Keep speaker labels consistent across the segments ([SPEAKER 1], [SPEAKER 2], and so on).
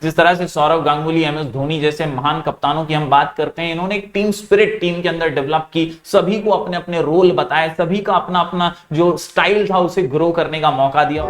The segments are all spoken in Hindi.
[SPEAKER 1] जिस तरह से सौरव गांगुली, एम एस धोनी जैसे महान कप्तानों की हम बात करते हैं, इन्होंने एक टीम स्पिरिट टीम के अंदर डेवलप की, सभी को अपने अपने रोल बताए, सभी का अपना अपना जो स्टाइल था उसे ग्रो करने का मौका दिया।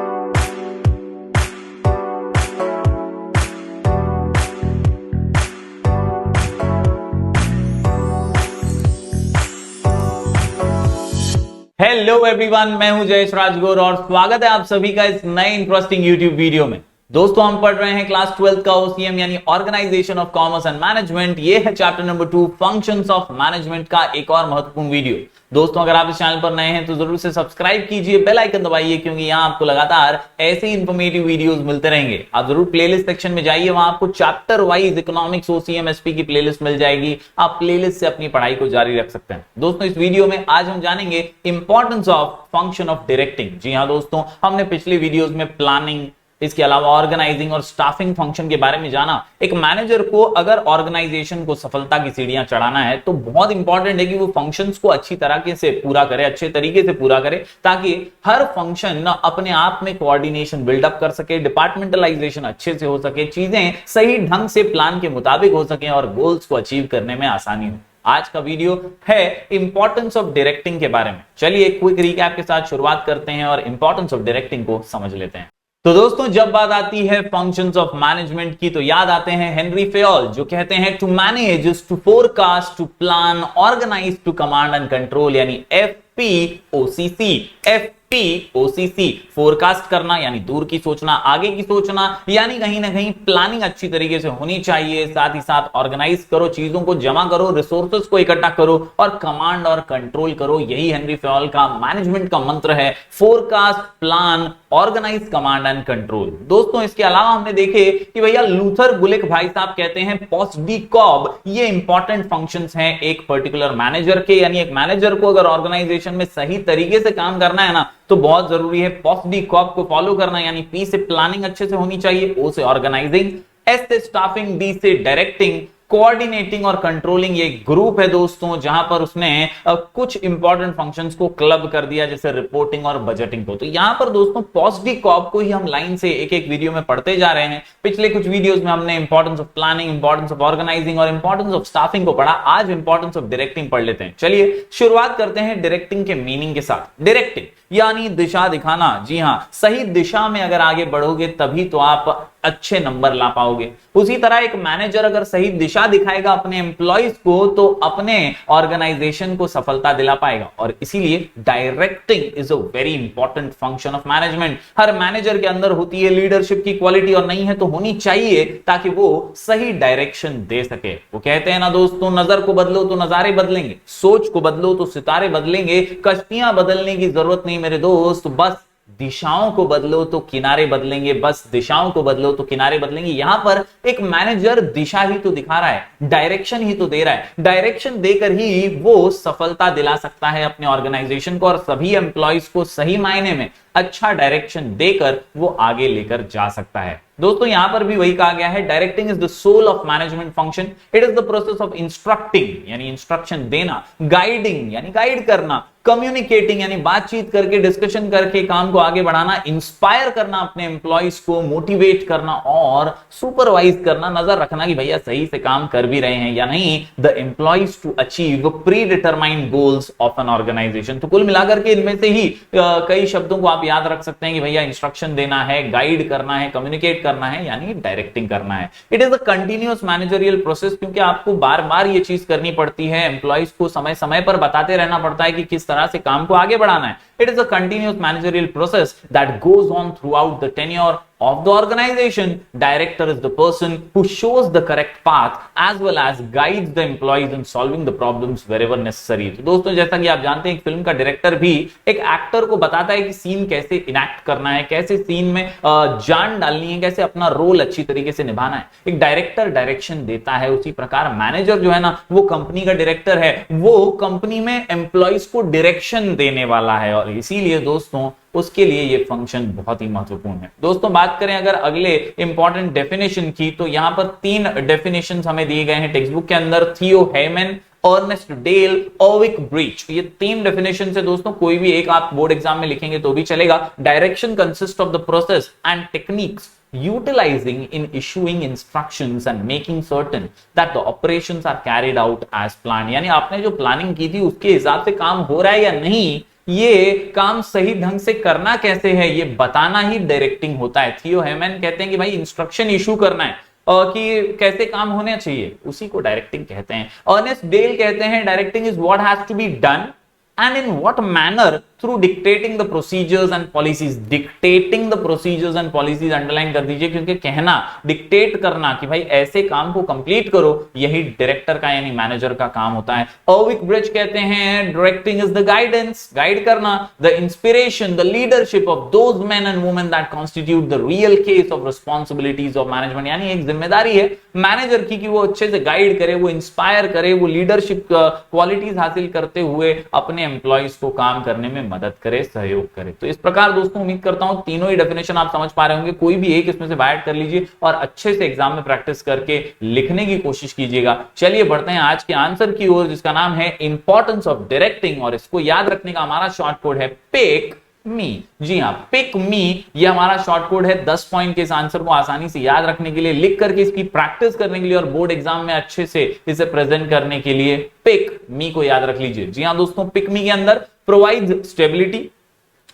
[SPEAKER 1] हेलो एवरीवन, मैं हूं जयेश राजगौर और स्वागत है आप सभी का इस नए इंटरेस्टिंग यूट्यूब वीडियो में। दोस्तों, हम पढ़ रहे हैं क्लास 12 का ओसीएम यानी organisation of commerce and management. ये है chapter number 2 functions of management का एक और महत्वपूर्ण वीडियो। दोस्तों, अगर आप इस चैनल पर नए हैं तो जरूर से सब्सक्राइब कीजिए, बेल आइकन दबाइए, क्योंकि यहां आपको लगातार ऐसे ही इंफॉर्मेटिव वीडियोस मिलते रहेंगे। आप जरूर प्लेलिस्ट सेक्शन में जाइए, वहां आपको chapter wise economics OCM SP की प्लेलिस्ट मिल जाएगी। आप प्लेलिस्ट से अपनी पढ़ाई को जारी रख सकते हैं। दोस्तों, इस वीडियो में आज हम जानेंगे importance of function of directing. जी हां दोस्तों, हमने पिछले वीडियोस में प्लानिंग, इसके अलावा ऑर्गेनाइजिंग और स्टाफिंग फंक्शन के बारे में जाना। एक मैनेजर को अगर ऑर्गेनाइजेशन को सफलता की सीढ़ियां चढ़ाना है तो बहुत इंपॉर्टेंट है कि वो फंक्शंस को अच्छी तरह से पूरा करे, अच्छे तरीके से पूरा करे, ताकि हर फंक्शन अपने आप में कोऑर्डिनेशन बिल्डअप कर सके, डिपार्टमेंटलाइजेशन अच्छे से हो सके, चीजें सही ढंग से प्लान के मुताबिक हो सके और गोल्स को अचीव करने में आसानी हो। आज का वीडियो है इंपॉर्टेंस ऑफ डायरेक्टिंग के बारे में। चलिए एक क्विक रिकैप के साथ शुरुआत करते हैं और इंपॉर्टेंस ऑफ डायरेक्टिंग को समझ लेते हैं। तो दोस्तों, जब बात आती है फंक्शंस ऑफ मैनेजमेंट की तो याद आते हैं हेनरी फेयोल, जो कहते हैं to manage is to forecast, to plan, organise, to command and control, यानी FPOCC। FPOCC, फोरकास्ट करना यानी दूर की सोचना, आगे की सोचना, यानी कहीं ना कहीं प्लानिंग अच्छी तरीके से होनी चाहिए। साथ ही साथ ऑर्गेनाइज करो, चीजों को जमा करो, रिसोर्सेज को इकट्ठा करो और कमांड और कंट्रोल करो। यही हेनरी फेयोल का मैनेजमेंट का मंत्र है, forecast, plan, organise, command and control. दोस्तों, इसके अलावा हमने देखे कि भैया लूथर गुलिक भाई साहब कहते हैं पोस्टडीकॉब, ये इंपॉर्टेंट फंक्शंस हैं एक पर्टिकुलर मैनेजर के, यानी एक मैनेजर को अगर ऑर्गेनाइजेशन में सही तरीके से काम करना है ना तो बहुत जरूरी है पोस्टडीकॉब को फॉलो करना। यानी P से प्लानिंग अच्छे से होनी चाहिए, O से ऑर्गेनाइजिंग, S से स्टाफिंग, D से डायरेक्टिंग, कोऑर्डिनेटिंग और कंट्रोलिंग। ये ग्रुप है दोस्तों जहां पर उसने कुछ इंपॉर्टेंट फंक्शंस को क्लब कर दिया, जैसे रिपोर्टिंग और बजटिंग को। तो यहां पर दोस्तों पोस्टडीकॉब को ही हम लाइन से एक एक वीडियो में पढ़ते जा रहे हैं। पिछले कुछ वीडियोस में हमने importance of planning, importance of organising और इंपॉर्टेंस ऑफ स्टाफिंग को पढ़ा। आज इंपॉर्टेंस ऑफ डायरेक्टिंग पढ़ लेते हैं। चलिए शुरुआत करते हैं डायरेक्टिंग के मीनिंग के साथ। डायरेक्टिंग यानी दिशा दिखाना। जी हां, सही दिशा में अगर आगे बढ़ोगे तभी तो आप अच्छे नंबर ला पाओगे। उसी तरह एक मैनेजर अगर सही दिशा दिखाएगा अपने एम्प्लॉइज को तो अपने ऑर्गेनाइजेशन को सफलता दिला पाएगा। और इसीलिए directing is a very important function of management. Her manager के अंदर होती है लीडरशिप की क्वालिटी, और नहीं है तो होनी चाहिए, ताकि वो सही डायरेक्शन दे सके। वो कहते हैं ना दोस्तों, नजर को बदलो तो नजारे बदलेंगे, सोच को बदलो तो सितारे बदलेंगे, कश्तियां बदलने की जरूरत नहीं मेरे दोस्त, बस दिशाओं को बदलो तो किनारे बदलेंगे, बस दिशाओं को बदलो तो किनारे बदलेंगे। यहां पर एक मैनेजर दिशा ही तो दिखा रहा है, डायरेक्शन ही तो दे रहा है। डायरेक्शन देकर ही वो सफलता दिला सकता है अपने ऑर्गेनाइजेशन को, और सभी एम्प्लॉइज को सही मायने में अच्छा डायरेक्शन देकर वो आगे लेकर जा सकता है। दोस्तों, यहां पर भी वही कहा गया है, directing is the soul of management function. It is the process of instructing यानी इंस्ट्रक्शन देना, गाइडिंग यानी गाइड करना, कम्युनिकेटिंग यानी बातचीत करके, डिस्कशन करके काम को आगे बढ़ाना, इंस्पायर करना अपने एम्प्लॉइज को, मोटिवेट करना और सुपरवाइज करना, नजर रखना कि भैया सही से काम कर भी रहे हैं या नहीं, the employees to achieve predetermined goals of an organisation. तो कुल मिलाकर के इनमें से ही कई शब्दों को आप याद रख सकते हैं कि भैया इंस्ट्रक्शन देना है, गाइड करना है, कम्युनिकेट करना है, यानी डायरेक्टिंग करना है। It is a continuous managerial process, क्योंकि आपको बार बार ये चीज करनी पड़ती है, एम्प्लॉइज को समय समय पर बताते रहना पड़ता है कि किस तरह से काम को आगे बढ़ाना है। It is a continuous managerial process that goes on throughout the tenure of the organization. Director is the person who shows the correct path as well as guides the employees in solving the problems wherever necessary. तो दोस्तों, जैसा कि आप जानते हैं, एक फिल्म का डायरेक्टर भी एक एक्टर को बताता है कि सीन कैसे इनैक्ट करना है, कैसे सीन में जान डालनी है, कैसे अपना रोल अच्छी तरीके से निभाना है। एक डायरेक्टर डायरेक्शन देता है, उसी प्रकार मैनेजर जो है ना, वो कंपनी का डायरेक्टर है, वो कंपनी में एम्प्लॉइज को डायरेक्शन देने वाला है। और इसीलिए दोस्तों उसके लिए ये फंक्शन बहुत ही महत्वपूर्ण है। दोस्तों, बात करें अगर अगले इंपॉर्टेंट डेफिनेशन की तो यहां पर 3 डेफिनेशंस हमें दिए गए हैं टेक्स्ट बुक के अंदर। थियो हेमन, अर्नेस्ट डेल, ओविक ब्रीच। ये 3 डेफिनेशन से दोस्तों कोई भी एक आप बोर्ड एग्जाम में लिखेंगे तो भी चलेगा। Direction consist of the process and techniques utilizing in issuing instructions and making certain that the operations are carried out as planned। यानी आपने जो प्लानिंग की थी उसके हिसाब से काम हो रहा है या नहीं, ये काम सही ढंग से करना कैसे है, ये बताना ही डायरेक्टिंग होता है। थियो हेमन कहते हैं कि भाई इंस्ट्रक्शन इशू करना है कि कैसे काम होने चाहिए, उसी को डायरेक्टिंग कहते हैं। अर्नेस्ट डेल कहते हैं directing is what has to be done and in what manner through dictating the procedures and policies। dictating the procedures and policies underline कर दीजिए, क्योंकि कहना, डिक्टेट करना कि भाई ऐसे काम को कंप्लीट करो, यही डायरेक्टर का यानी मैनेजर का काम होता है। अर्विक ब्रिज कहते हैं directing is the guidance, guide करना, the inspiration, the leadership of those men and women that constitute the real case of responsibilities of management. यानी एक जिम्मेदारी है मैनेजर की कि वो अच्छे से गाइड करे, वो इंस्पायर करे, वो लीडरशिप क्वालिटीज हासिल करते हुए अपने एम्प्लॉइज को काम करने में मदद करे, सहयोग करे। तो इस प्रकार दोस्तों उम्मीद करता हूं तीनों ही डेफिनेशन आप समझ पा रहे होंगे, कोई भी एक इसमें से बाइट कर लीजिए और अच्छे से एग्जाम में प्रैक्टिस करके लिखने की कोशिश कीजिएगा। चलिए बढ़ते हैं आज के आंसर की ओर, जिसका नाम है इंपॉर्टेंस ऑफ डायरेक्टिंग, और इसको याद रखने का हमारा शॉर्ट कोड है पिक मी। जी हां, पिक मी, ये हमारा शॉर्ट कोड है 10 पॉइंट के इस आंसर को आसानी से याद रखने के लिए, लिख करके इसकी प्रैक्टिस करने के लिए और बोर्ड एग्जाम में अच्छे से इसे प्रेजेंट करने के लिए पिक मी को याद रख लीजिए। जी हां दोस्तों, पिक मी के अंदर प्रोवाइड स्टेबिलिटी,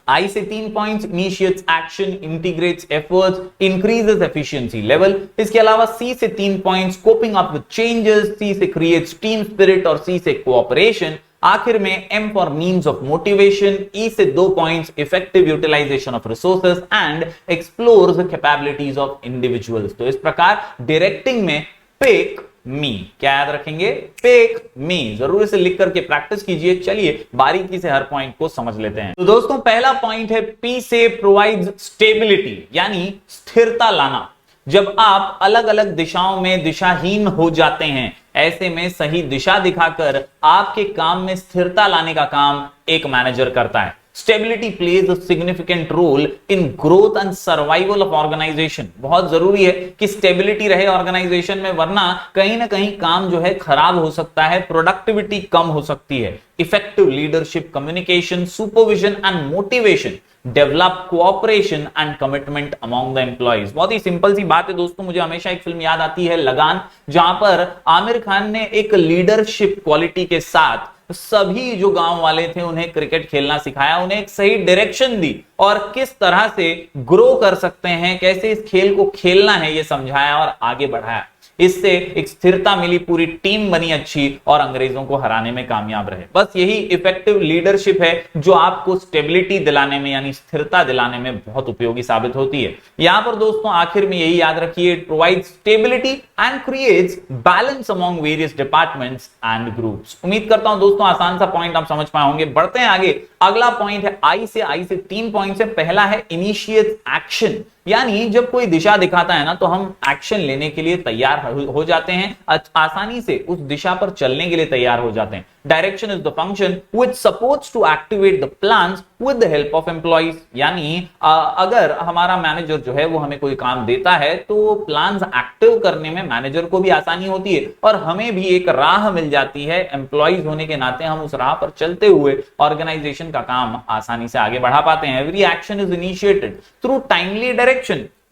[SPEAKER 1] आई से 3 points, initiates action, integrates efforts, increases efficiency level. इसके अलावा सी से 3 points, coping up with changes, C से क्रिएट्स टीम स्पिरिट और सी से कोऑपरेशन। आखिर में M for means of motivation, E से 2 points, effective utilisation of resources and explores the capabilities of individuals. तो इस प्रकार डायरेक्टिंग में पिक मी, क्या याद रखेंगे, पिक मी, जरूर इसे लिख करके प्रैक्टिस कीजिए। चलिए बारीकी से हर पॉइंट को समझ लेते हैं। तो दोस्तों पहला पॉइंट है पी से प्रोवाइड स्टेबिलिटी, यानी स्थिरता लाना। जब आप अलग अलग दिशाओं में दिशाहीन हो जाते हैं, ऐसे में सही दिशा दिखाकर आपके काम में स्थिरता लाने का काम एक मैनेजर करता है। Stability plays a significant role in growth and survival of organisation. बहुत जरूरी है कि स्टेबिलिटी रहे ऑर्गेनाइजेशन में, वरना कहीं ना कहीं काम जो है खराब हो सकता है, प्रोडक्टिविटी कम हो सकती है। Effective leadership, communication, supervision and motivation develop cooperation and commitment among the employees. बहुत ही सिंपल सी बात है दोस्तों, मुझे हमेशा एक फिल्म याद आती है लगान, जहां पर आमिर खान ने एक लीडरशिप क्वालिटी के साथ सभी जो गांव वाले थे उन्हें क्रिकेट खेलना सिखाया, उन्हें एक सही डायरेक्शन दी और किस तरह से ग्रो कर सकते हैं, कैसे इस खेल को खेलना है, ये समझाया और आगे बढ़ाया। इससे एक स्थिरता मिली, पूरी टीम बनी अच्छी और अंग्रेजों को हराने में कामयाब रहे। बस यही इफेक्टिव लीडरशिप है जो आपको स्टेबिलिटी दिलाने में यानी स्थिरता दिलाने में बहुत उपयोगी साबित होती है। यहां पर दोस्तों आखिर में यही याद रखिए, it provides stability and creates balance among various departments and groups. उम्मीद करता हूं दोस्तों आसान सा पॉइंट आप समझ पाए होंगे। बढ़ते हैं आगे, अगला पॉइंट है आई से 3 पॉइंट है। पहला है इनिशिएट एक्शन, यानी जब कोई दिशा दिखाता है ना तो हम एक्शन लेने के लिए तैयार हो जाते हैं, आसानी से उस दिशा पर चलने के लिए तैयार हो जाते हैं। Direction is the function which supports to activate the plans with the help of employees. यानी अगर हमारा मैनेजर जो है वो हमें कोई काम देता है तो प्लान्स एक्टिव करने में मैनेजर को भी आसानी होती है और हमें भी एक राह मिल जाती है। एम्प्लॉइज होने के नाते हम उस राह पर चलते हुए ऑर्गेनाइजेशन का काम आसानी से आगे बढ़ा पाते हैं। Every action is initiated through timely direction,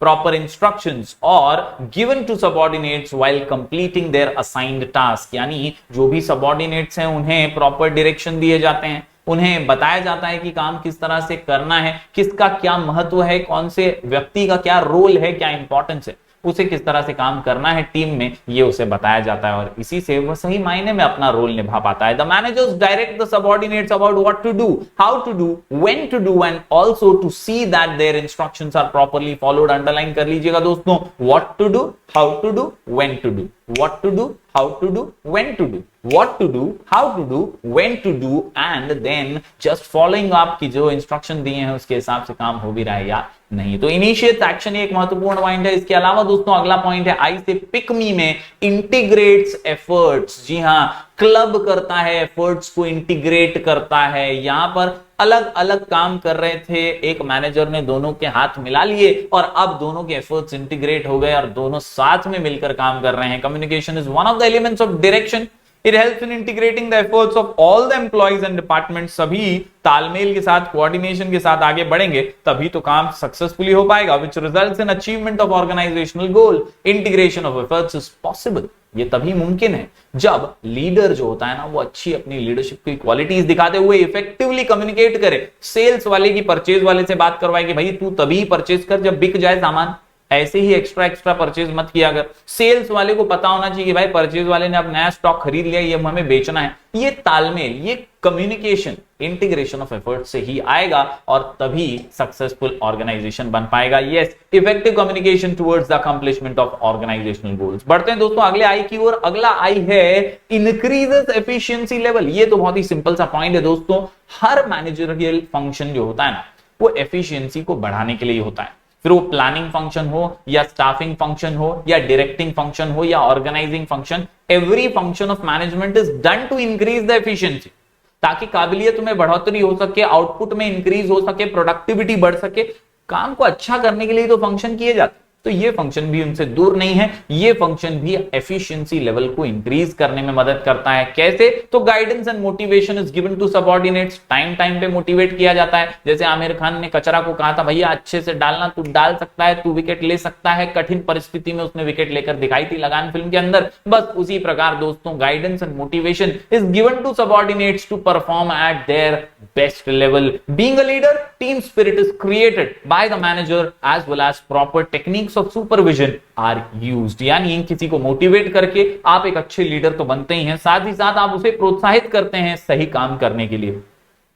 [SPEAKER 1] proper instructions or given to subordinates while completing their assigned task। यानी जो भी subordinates हैं उन्हें proper direction दिए जाते हैं, उन्हें बताया जाता है कि काम किस तरह से करना है, किसका क्या महत्व है, कौन से व्यक्ति का क्या रोल है, क्या इंपॉर्टेंस है, उसे किस तरह से काम करना है टीम में, ये उसे बताया जाता है और इसी से वह सही मायने में अपना रोल निभा पाता है। The managers direct the subordinates about what to do, how to do, when to do and also to see that their instructions are properly followed. Underline कर लीजिएगा दोस्तों, what to do, how to do, when to do, what to do, how to do, when to do, what to do, how to do, when to do and then just following up कि जो इंस्ट्रक्शन दिए हैं उसके हिसाब से काम हो भी रहा है या नहीं। तो इनिशिएट एक्शन एक महत्वपूर्ण पॉइंट है। इसके अलावा दोस्तों अगला पॉइंट है आई से पिक मी में इंटीग्रेट्स एफर्ट्स। जी हां, क्लब करता है, एफर्ट्स को इंटीग्रेट करता है। यहां पर अलग अलग काम कर रहे थे, एक मैनेजर ने दोनों के हाथ मिला लिए और अब दोनों के एफर्ट्स इंटीग्रेट हो गए और दोनों साथ में मिलकर काम कर रहे हैं। Communication is one of the elements of direction. It helps in integrating the efforts of all the employees and department. सभी तालमेल के साथ, कोऑर्डिनेशन के साथ आगे बढ़ेंगे तभी तो काम सक्सेसफुली हो पाएगा। Which results in achievement of organisational goal. Integration of efforts is possible. ये तभी मुमकिन है जब लीडर जो होता है ना, वो अच्छी अपनी लीडरशिप की क्वालिटीज दिखाते हुए इफेक्टिवली कम्युनिकेट करे। सेल्स वाले की परचेज वाले से बात करवाए कि भाई तू तभी परचेज कर जब बिक जाए सामान, ऐसे ही एक्स्ट्रा परचेज मत किया अगर। सेल्स वाले को पता होना चाहिए कि भाई परचेज वाले ने अब नया स्टॉक खरीद लिया, ये हमें बेचना है। ये तालमेल, ये कम्युनिकेशन, इंटीग्रेशन ऑफ एफर्ट से ही आएगा और तभी सक्सेसफुल ऑर्गेनाइजेशन बन पाएगा। Yes, effective communication towards the accomplishment of organisational goals. बढ़ते हैं दोस्तों अगले आई की ओर। अगला आई है इंक्रीजेस एफिशिएंसी लेवल। ये तो बहुत ही सिंपल सा पॉइंट है दोस्तों। हर मैनेजरियल फंक्शन जो होता है ना, वो एफिशिएंसी को बढ़ाने के लिए होता है। फिर वो प्लानिंग फंक्शन हो या स्टाफिंग फंक्शन हो या डायरेक्टिंग फंक्शन हो या organising function, every function of management is done to increase the efficiency, ताकि काबिलियत में बढ़ोतरी हो सके, आउटपुट में इंक्रीज हो सके, प्रोडक्टिविटी बढ़ सके। काम को अच्छा करने के लिए तो फंक्शन किए जाते, तो ये फंक्शन भी उनसे दूर नहीं है। ये फंक्शन भी एफिशिएंसी लेवल को इंक्रीज करने में मदद करता है। कैसे? तो guidance and motivation is given to subordinates. Time time पे मोटिवेट किया जाता है। जैसे आमिर खान ने कचरा को कहा था, भैया अच्छे से डालना, तू डाल सकता है, तू विकेट ले सकता है। कठिन परिस्थिति में उसने विकेट लेकर दिखाई थी लगान फिल्म के अंदर। बस उसी प्रकार दोस्तों guidance and motivation is given to subordinates to perform at their best level. Being a leader, team spirit is created by the manager as well as proper techniques of supervision are used. यानी किसी को मोटिवेट करके आप एक अच्छे लीडर तो बनते ही हैं, साथ ही साथ आप उसे प्रोत्साहित करते हैं सही काम करने के लिए।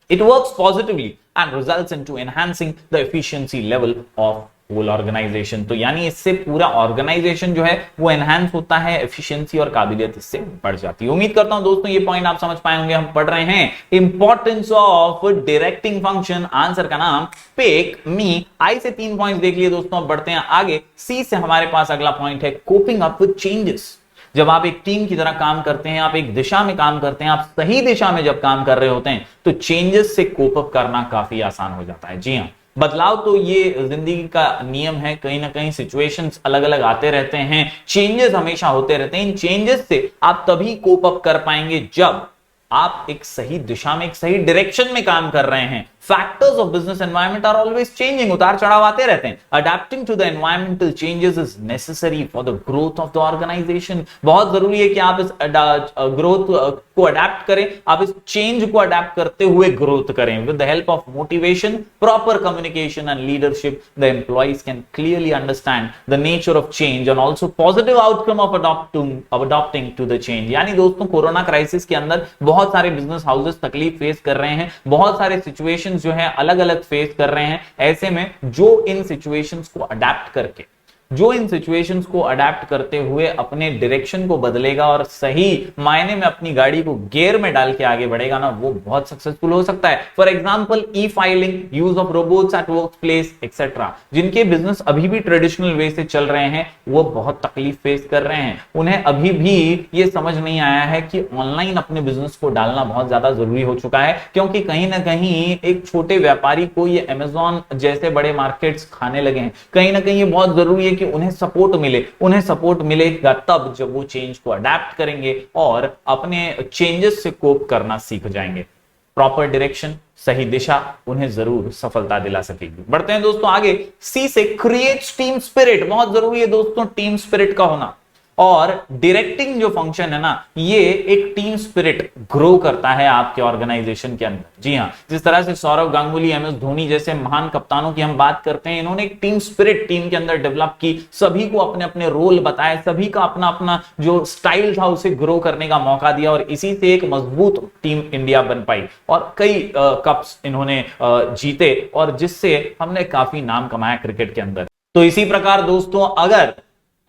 [SPEAKER 1] It works positively and results into enhancing the efficiency level of whole organisation. तो यानी इससे पूरा ऑर्गेनाइजेशन जो है वो एनहांस होता है, एफिशिएंसी और काबिलियत इससे बढ़ जाती है। उम्मीद करता हूं दोस्तों ये पॉइंट आप समझ पाए होंगे। हम पढ़ रहे हैं importance of directing function. Answer का नाम पिक मी। आई से 3 पॉइंट्स देख लिए दोस्तों, अब बढ़ते हैं आगे। सी से हमारे पास अगला पॉइंट है कोपिंग अप विद चेंजेस। जब आप एक टीम की तरह काम करते हैं, आप एक दिशा में काम करते हैं, आप सही दिशा में जब काम कर रहे होते हैं, तो चेंजेस से कोप अप करना काफी आसान हो जाता है। जी हां, बदलाव तो ये जिंदगी का नियम है। कहीं ना कहीं सिचुएशंस अलग अलग आते रहते हैं, चेंजेस हमेशा होते रहते हैं। इन चेंजेस से आप तभी कोप अप कर पाएंगे जब आप एक सही दिशा में, एक सही डायरेक्शन में काम कर रहे हैं। Factors of business environment are always changing. उतार चढ़ाव आते रहते हैं। Adapting to the environmental changes is necessary for the growth of the organisation. बहुत जरूरी है कि आप इस ग्रोथ को अडैप्ट करें, आप इस चेंज को अडैप्ट करते हुए ग्रोथ करें। With the help of motivation, proper communication and leadership, the employees can clearly understand the nature of change and also positive outcome of adopting to the change. यानी दोस्तों कोरोना क्राइसिस के अंदर बहुत सारे बिजनेस हाउसेस तकलीफ फेस कर रहे हैं, बहुत सारे सिचुएशन जो है अलग अलग फेस कर रहे हैं। ऐसे में जो इन सिचुएशंस को अडैप्ट करके, जो इन सिचुएशंस को अडैप्ट करते हुए अपने डायरेक्शन को बदलेगा और सही मायने में अपनी गाड़ी को गियर में डाल के आगे बढ़ेगा ना, वो बहुत सक्सेसफुल हो सकता है। For example E filing, use of robots at work place etcetera. जिनके बिजनेस अभी भी ट्रेडिशनल वे से चल रहे हैं, वो बहुत तकलीफ फेस कर रहे हैं। उन्हें अभी भी ये समझ नहीं आया है कि ऑनलाइन अपने बिजनेस को डालना बहुत ज्यादा जरूरी हो चुका है, क्योंकि कहीं ना कहीं एक छोटे व्यापारी को ये अमेजॉन जैसे बड़े मार्केट्स खाने लगे हैं। कहीं ना कहीं ये बहुत जरूरी है कि उन्हें सपोर्ट मिले। उन्हें सपोर्ट मिलेगा तब जब वो चेंज को अडैप्ट करेंगे और अपने चेंजेस से कोप करना सीख जाएंगे। प्रॉपर डायरेक्शन, सही दिशा उन्हें जरूर सफलता दिला सकेगी। बढ़ते हैं दोस्तों आगे। सी से क्रिएट्स टीम स्पिरिट। बहुत जरूरी है दोस्तों टीम स्पिरिट का होना। और डायरेक्टिंग जो फंक्शन है ना, ये एक टीम स्पिरिट ग्रो करता है आपके ऑर्गेनाइजेशन के अंदर। जी हाँ, जिस तरह से सौरव गांगुली, एमएस धोनी जैसे महान कप्तानों की हम बात करते हैं, इन्होंने एक टीम स्पिरिट टीम के अंदर डेवलप की, सभी को अपने अपने रोल बताए, सभी का अपना अपना जो स्टाइल था उसे ग्रो करने का मौका दिया और इसी से एक मजबूत टीम इंडिया बन पाई और कई कप्स इन्होंने जीते और जिससे हमने काफी नाम कमाया क्रिकेट के अंदर। तो इसी प्रकार दोस्तों अगर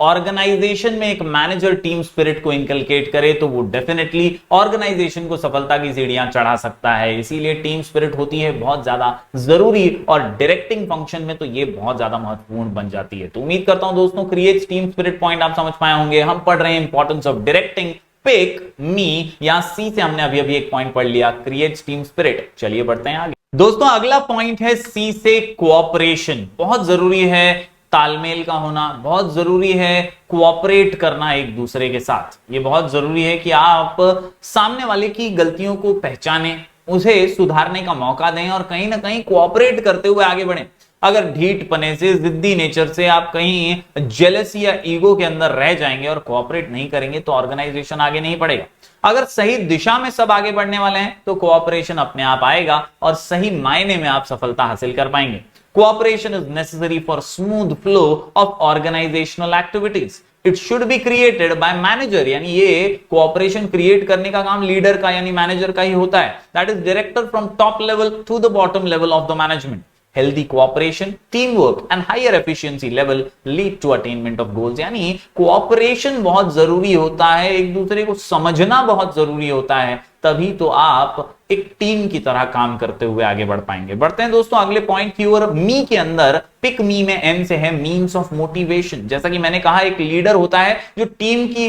[SPEAKER 1] ऑर्गेनाइजेशन में एक मैनेजर टीम स्पिरिट को इंकलकेट करे तो वो डेफिनेटली ऑर्गेनाइजेशन को सफलता की सीढ़ियां चढ़ा सकता है। इसीलिए टीम स्पिरिट होती है बहुत ज्यादा जरूरी और डायरेक्टिंग फंक्शन में तो ये बहुत ज्यादा महत्वपूर्ण बन जाती है। तो उम्मीद करता हूं दोस्तों क्रिएट्स टीम स्पिरिट पॉइंट आप समझ पाए होंगे। हम पढ़ रहे हैं importance of directing, pick me. यहां सी से हमने अभी एक पॉइंट पढ़ लिया, क्रिएट्स टीम स्पिरिट। चलिए बढ़ते हैं आगे। दोस्तों अगला पॉइंट है सी से कोऑपरेशन। बहुत जरूरी है तालमेल का होना, बहुत जरूरी है कोऑपरेट करना एक दूसरे के साथ। ये बहुत जरूरी है कि आप सामने वाले की गलतियों को पहचानें, उसे सुधारने का मौका दें और कहीं ना कहीं कोऑपरेट करते हुए आगे बढ़ें। अगर ढीठ पने से, जिद्दी नेचर से आप कहीं जेलसी या ईगो के अंदर रह जाएंगे और कोऑपरेट नहीं करेंगे तो ऑर्गेनाइजेशन आगे नहीं बढ़ेगा। अगर सही दिशा में सब आगे बढ़ने वाले हैं तो कोऑपरेशन अपने आप आएगा और सही मायने में आप सफलता हासिल कर पाएंगे। Cooperation is necessary for smooth flow of organisational activities. It should be created by manager, यानी ये कोऑपरेशन क्रिएट करने का काम लीडर का यानी मैनेजर का ही होता है। That is director from top level to the bottom level of the management. Healthy cooperation, teamwork and higher efficiency level lead to attainment of goals। यानी कोऑपरेशन बहुत जरूरी होता है, एक दूसरे को समझना बहुत जरूरी होता है, तभी तो आप एक टीम की तरह काम करते हुए आगे बढ़ पाएंगे। बढ़ते हैं दोस्तों अगले पॉइंट की ओर। मी के अंदर पिक मी में एम से है मीन्स ऑफ मोटिवेशन। जैसा कि मैंने कहा एक लीडर होता है जो टीम के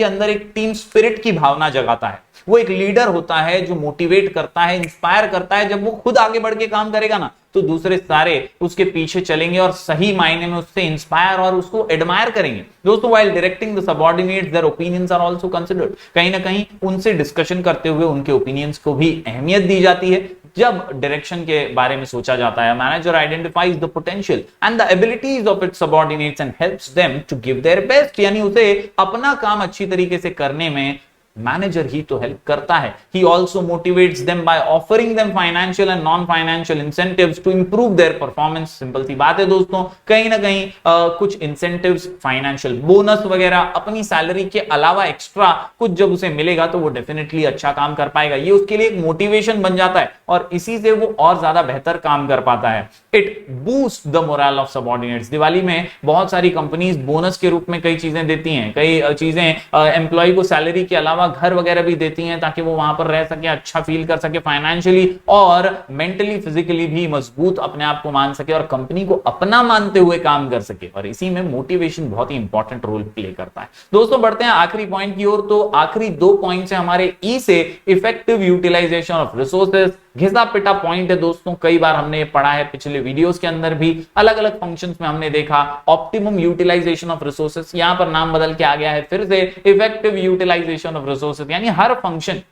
[SPEAKER 1] अंदर एक टीम स्पिरिट की भावना जगाता है। वो एक लीडर होता है जो मोटिवेट करता है, इंस्पायर करता है। जब वो खुद आगे बढ़ के काम करेगा ना तो दूसरे सारे उसके पीछे चलेंगे और सही मायने में उससे इंस्पायर और उसको एडमायर करेंगे। दोस्तों while directing the subordinates their opinions are also considered. कहीं ना कहीं उनसे डिस्कशन करते हुए उनके ओपिनियंस को भी अहमियत दी जाती है जब डायरेक्शन के बारे में सोचा जाता है। Manager identifies the potential and the abilities of its subordinates and helps them to give their best. यानी उसे अपना काम अच्छी तरीके से करने में मैनेजर ही तो हेल्प करता है। He also motivates them by offering them financial and non-financial incentives to improve their performance। Simple सी बात है दोस्तों, कहीं ना कहीं कुछ incentives, फाइनेंशियल बोनस वगैरह अपनी सैलरी के अलावा एक्स्ट्रा कुछ जब उसे मिलेगा तो वो डेफिनेटली अच्छा काम कर पाएगा। ये उसके लिए एक मोटिवेशन बन जाता है और इसी से वो और ज्यादा बेहतर काम कर पाता है। It boost the moral of subordinates. Diwali में बहुत सारी कंपनीज बोनस के रूप में कई चीजें देती हैं, कई चीजें एम्प्लॉय को सैलरी के अलावा घर वगैरह भी देती हैं ताकि वो वहां पर रह सके, अच्छा फील कर सके फाइनेंशियली और मेंटली फिजिकली भी मजबूत अपने आप को मान सके और कंपनी को अपना मानते हुए काम कर सके। और इसी में मोटिवेशन बहुत ही इंपॉर्टेंट रोल प्ले करता है। दोस्तों बढ़ते हैं आखिरी पॉइंट की ओर। तो आखिरी 2 पॉइंट्स है हमारे ई से इफेक्टिव यूटिलाइजेशन ऑफ रिसोर्सेज। घिसा पिटा पॉइंट है दोस्तों, कई बार हमने पढ़ा है, पिछले वीडियोस के अंदर भी अलग अलग फंक्शंस में हमने देखा। ऑप्टिमम यूटिलाइजेशन ऑफ रिसोर्सेज, यहां पर नाम बदल के आ गया है फिर से इफेक्टिव यूटिलाइजेशन ऑफ रिसोर्सेज। यानी हर फंक्शन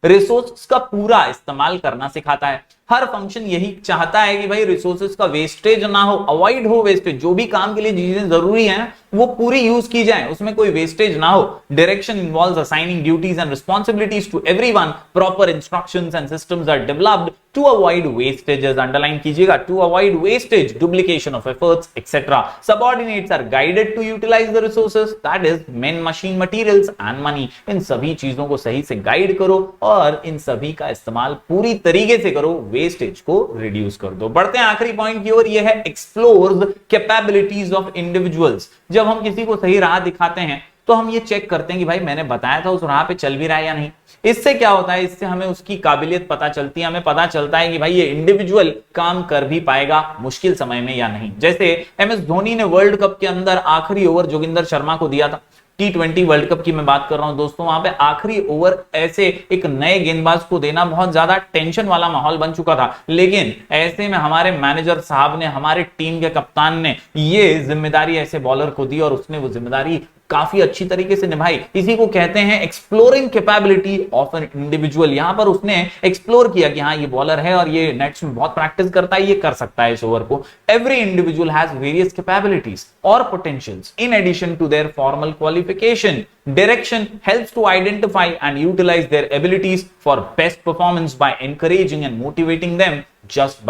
[SPEAKER 1] रिसोर्सेज का पूरा इस्तेमाल करना सिखाता है। हर फंक्शन यही चाहता है कि भाई रिसोर्सेज का वेस्टेज ना हो, अवॉइड हो वेस्टेज। जो भी काम के लिए चीजें जरूरी हैं वो पूरी यूज की जाए, उसमें कोई वेस्टेज ना हो। Direction involves assigning duties and responsibilities to everyone. Proper instructions and systems are developed to avoid wastages. Underline कीजिएगा, to avoid wastage, duplication of efforts etcetera. Subordinates are guided to utilise the resources, that is men, machine, materials and money. इन सभी चीजों को सही से गाइड करो और इन सभी का इस्तेमाल पूरी तरीके से करो, वेस्टेज को रिड्यूस कर दो। बढ़ते हैं आखिरी पॉइंट की ओर, यह है एक्सप्लोर्स कैपेबिलिटीज ऑफ इंडिविजुअल्स। जब हम किसी को सही राह दिखाते हैं तो हम ये चेक करते हैं कि भाई मैंने बताया था उस राह पे चल भी रहा है या नहीं। इससे क्या होता है, इससे हमें उसकी काबिलियत पता चलती है, हमें पता चलता है कि भाई ये इंडिविजुअल काम कर भी पाएगा मुश्किल समय में या नहीं। जैसे एमएस धोनी ने वर्ल्ड कप के अंदर आखिरी ओवर जोगिंदर शर्मा को दिया था। T20 वर्ल्ड कप की मैं बात कर रहा हूं दोस्तों, वहां पे आखिरी ओवर ऐसे एक नए गेंदबाज को देना बहुत ज्यादा टेंशन वाला माहौल बन चुका था, लेकिन ऐसे में हमारे मैनेजर साहब ने, हमारे टीम के कप्तान ने ये जिम्मेदारी ऐसे बॉलर को दी और उसने वो जिम्मेदारी काफी अच्छी तरीके से निभाई। इसी को कहते हैं exploring capability of an individual. यहां पर उसने एक्सप्लोर किया कि हाँ ये बॉलर है और ये नेट्स में बहुत प्रैक्टिस करता है, ये कर सकता है इस ओवर को। Every individual has various capabilities और potentials in addition to their formal qualification. Direction helps to identify and utilize their abilities for best performance by encouraging and motivating them just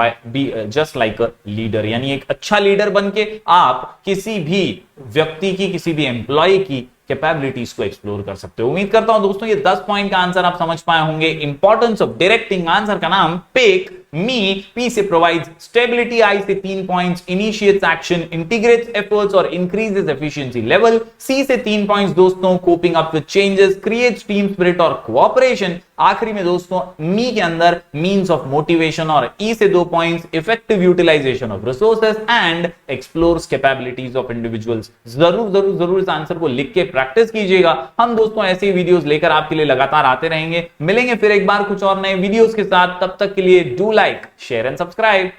[SPEAKER 1] like a leader। यानी एक अच्छा लीडर बनके आप किसी भी व्यक्ति की, किसी भी एम्प्लॉय की कैपेबिलिटीज को एक्सप्लोर कर सकते हो। उम्मीद करता हूं दोस्तों ये 10 पॉइंट का आंसर आप समझ पाए होंगे। इंपॉर्टेंस ऑफ डायरेक्टिंग, आंसर का नाम पिक मी। पी से प्रोवाइड्स स्टेबिलिटी, आई से 3 points, initiates action, integrates efforts और इंक्रीजेस एफिशिएंसी लेवल। सी से 3 पॉइंट्स दोस्तों, coping up with changes, creates team spirit और कोऑपरेशन। आखिरी में दोस्तों मी के अंदर मीन्स ऑफ मोटिवेशन और ई से 2 points, effective utilisation of resources and explores capabilities of individuals. जरूर इस आंसर को लिख के प्रैक्टिस कीजिएगा। हम दोस्तों ऐसे ही वीडियोस लेकर आपके लिए लगातार आते रहेंगे। मिलेंगे फिर एक बार कुछ और नए वीडियोस के साथ, तब तक के लिए do like, share and subscribe.